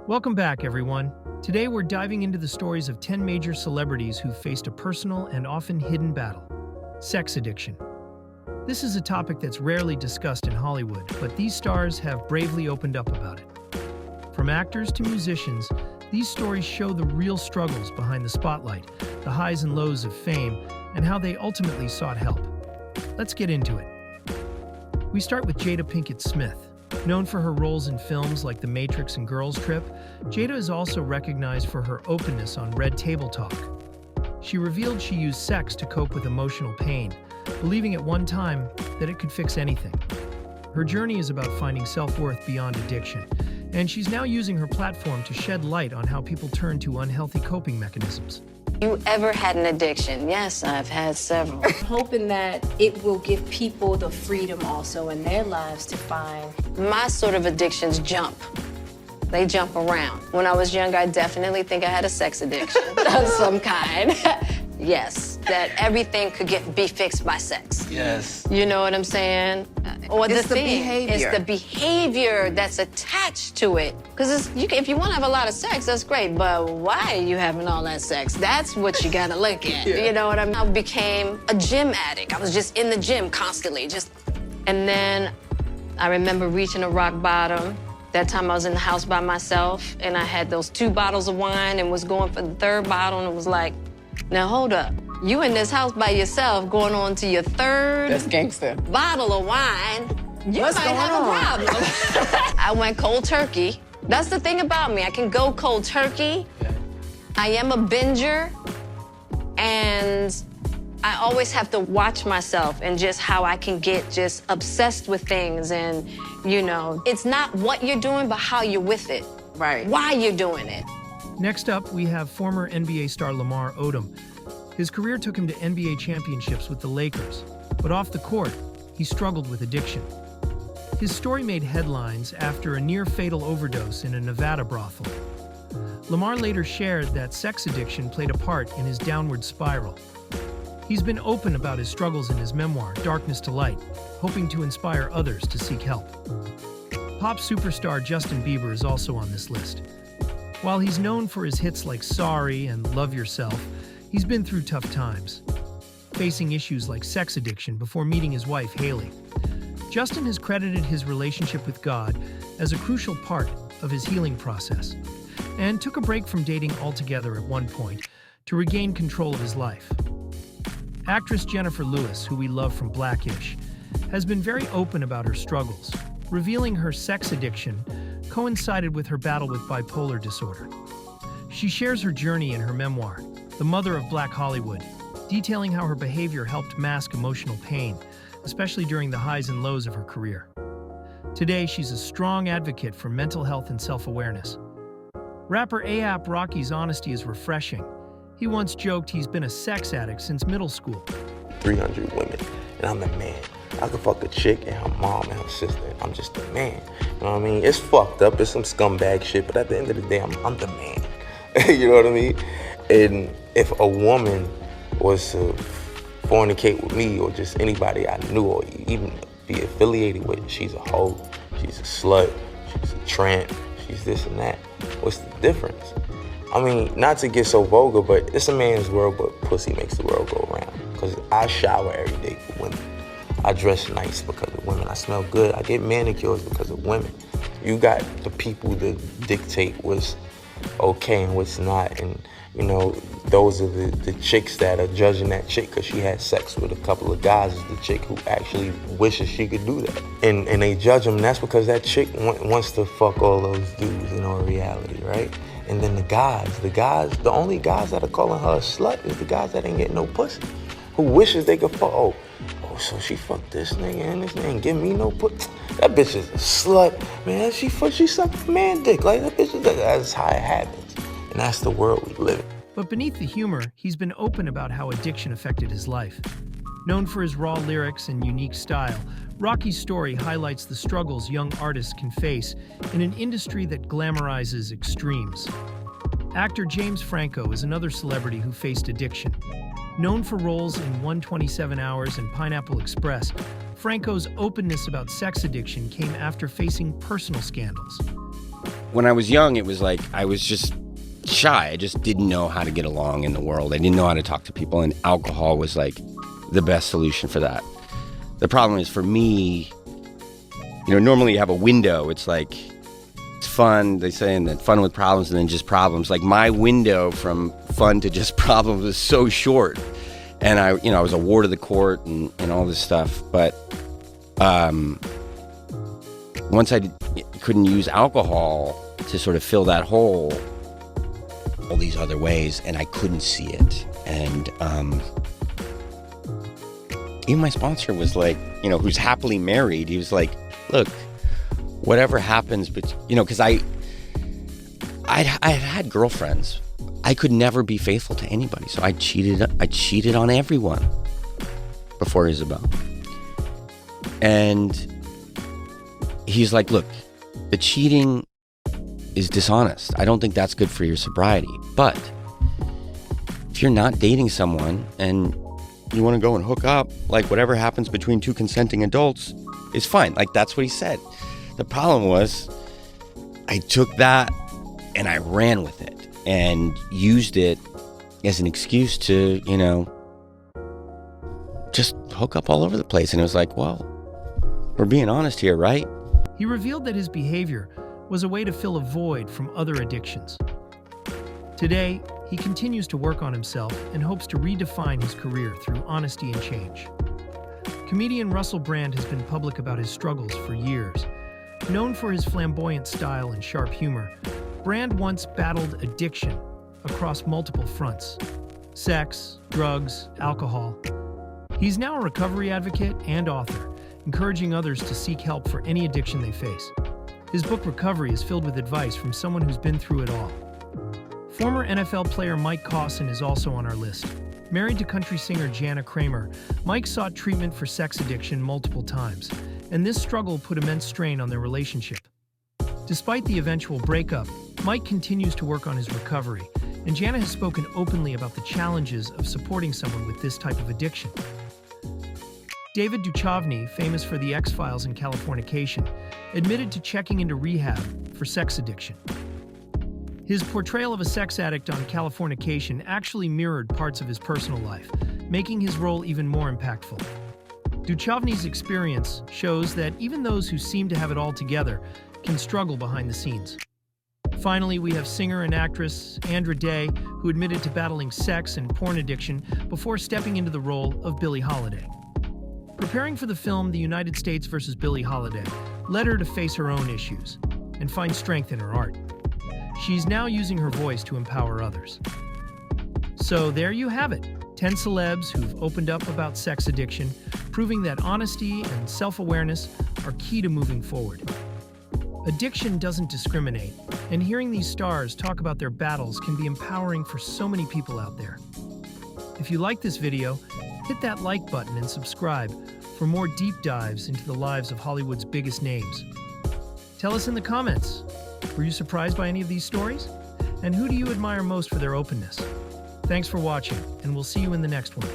Welcome back, everyone. Today we're diving into the stories of 10 major celebrities who faced a personal and often hidden battle: sex addiction. This is a topic that's rarely discussed in Hollywood, but these stars have bravely opened up about it. From actors to musicians, these stories show the real struggles behind the spotlight, the highs and lows of fame, and how they ultimately sought help. Let's get into it. We start with Jada Pinkett Smith. Known for her roles in films like The Matrix and Girls Trip, Jada is also recognized for her openness on Red Table Talk. She revealed she used sex to cope with emotional pain, believing at one time that it could fix anything. Her journey is about finding self-worth beyond addiction, and she's now using her platform to shed light on how people turn to unhealthy coping mechanisms. You ever had an addiction? Yes, I've had several. I'm hoping that it will give people the freedom also in their lives to find. My sort of addictions jump. They jump around. When I was young, I definitely think I had a sex addiction of some kind. Yes, that everything could be fixed by sex. Yes. You know what I'm saying? Or It's the thing. behavior. It's the behavior that's attached to it. Because if you want to have a lot of sex, that's great. But why are you having all that sex? That's what you got to look at. Yeah. You know what I mean? I became a gym addict. I was just in the gym constantly. And then I remember reaching a rock bottom. That time I was in the house by myself, and I had those 2 bottles of wine and was going for the 3rd bottle, and it was like, now hold up. You in this house by yourself going on to your 3rd That's gangster. bottle of wine. You What's might going have on? a problem. I went cold turkey. That's the thing about me. I can go cold turkey. I am a binger, and I always have to watch myself and just how I can get just obsessed with things. And, you know, it's not what you're doing, but how you're with it. Right. Why you're doing it. Next up, we have former NBA star Lamar Odom. His career took him to NBA championships with the Lakers, but off the court, he struggled with addiction. His story made headlines after a near-fatal overdose in a Nevada brothel. Lamar later shared that sex addiction played a part in his downward spiral. He's been open about his struggles in his memoir, Darkness to Light, hoping to inspire others to seek help. Pop superstar Justin Bieber is also on this list. While he's known for his hits like Sorry and Love Yourself, he's been through tough times, facing issues like sex addiction before meeting his wife, Haley. Justin has credited his relationship with God as a crucial part of his healing process, and took a break from dating altogether at one point to regain control of his life. Actress Jennifer Lewis, who we love from Blackish, has been very open about her struggles, revealing her sex addiction coincided with her battle with bipolar disorder. She shares her journey in her memoir, The Mother of Black Hollywood, detailing how her behavior helped mask emotional pain, especially during the highs and lows of her career. Today, she's a strong advocate for mental health and self-awareness. Rapper AAP Rocky's honesty is refreshing. He once joked he's been a sex addict since middle school. 300 women, and I'm the man. I could fuck a chick and her mom and her sister. I'm just the man. You know what I mean? It's fucked up. It's some scumbag shit, but at the end of the day, I'm the man. You know what I mean? And if a woman was to fornicate with me or just anybody I knew or even be affiliated with, she's a hoe, she's a slut, she's a tramp, she's this and that. What's the difference? I mean, not to get so vulgar, but it's a man's world, but pussy makes the world go around. Because I shower every day for women. I dress nice because of women. I smell good. I get manicures because of women. You got the people that dictate what's okay and what's not. And, you know, those are the chicks that are judging that chick because she had sex with a couple of guys is the chick who actually wishes she could do that. And they judge them, and that's because that chick wants to fuck all those dudes, you know, in reality, right? And then the only guys that are calling her a slut is the guys that ain't getting no pussy, who wishes they could fuck. Oh, so she fucked this nigga and this nigga ain't give me no pussy. That bitch is a slut, man. She sucked man dick. Like, that bitch, that's how it happens. And that's the world we live in. But beneath the humor, he's been open about how addiction affected his life. Known for his raw lyrics and unique style, Rocky's story highlights the struggles young artists can face in an industry that glamorizes extremes. Actor James Franco is another celebrity who faced addiction. Known for roles in 127 Hours and Pineapple Express, Franco's openness about sex addiction came after facing personal scandals. when I was young, it was like I was just shy. I just didn't know how to get along in the world. I didn't know how to talk to people, and alcohol was like the best solution for that. The problem is for me, normally you have a window. It's like, it's fun, they say, and then fun with problems and then just problems. Like my window from fun to just problems was so short. And I was a ward of the court and all this stuff. But once I couldn't use alcohol to sort of fill that hole, all these other ways, and I couldn't see it. And even my sponsor was like, who's happily married, he was like, look, whatever happens, but because I had girlfriends, I could never be faithful to anybody, so I cheated on everyone before Isabel. And he's like, look, the cheating is dishonest. I don't think that's good for your sobriety. But if you're not dating someone and you want to go and hook up, like whatever happens between two consenting adults is fine. Like that's what he said. The problem was I took that and I ran with it and used it as an excuse to, just hook up all over the place. And it was like, well, we're being honest here, right? He revealed that his behavior was a way to fill a void from other addictions. Today, he continues to work on himself and hopes to redefine his career through honesty and change. Comedian Russell Brand has been public about his struggles for years. Known for his flamboyant style and sharp humor, Brand once battled addiction across multiple fronts: sex, drugs, alcohol. He's now a recovery advocate and author, encouraging others to seek help for any addiction they face. His book Recovery is filled with advice from someone who's been through it all. Former NFL player Mike Cawson is also on our list. Married to country singer Jana Kramer, Mike sought treatment for sex addiction multiple times, and this struggle put immense strain on their relationship. Despite the eventual breakup, Mike continues to work on his recovery, and Jana has spoken openly about the challenges of supporting someone with this type of addiction. David Duchovny, famous for The X-Files and Californication, admitted to checking into rehab for sex addiction. His portrayal of a sex addict on Californication actually mirrored parts of his personal life, making his role even more impactful. Duchovny's experience shows that even those who seem to have it all together can struggle behind the scenes. Finally, we have singer and actress Andra Day, who admitted to battling sex and porn addiction before stepping into the role of Billie Holiday. Preparing for the film The United States vs. Billie Holiday led her to face her own issues and find strength in her art. She's now using her voice to empower others. So there you have it, 10 celebs who've opened up about sex addiction, proving that honesty and self-awareness are key to moving forward. Addiction doesn't discriminate, and hearing these stars talk about their battles can be empowering for so many people out there. If you like this video, hit that like button and subscribe for more deep dives into the lives of Hollywood's biggest names. Tell us in the comments, were you surprised by any of these stories? And who do you admire most for their openness? Thanks for watching, and we'll see you in the next one.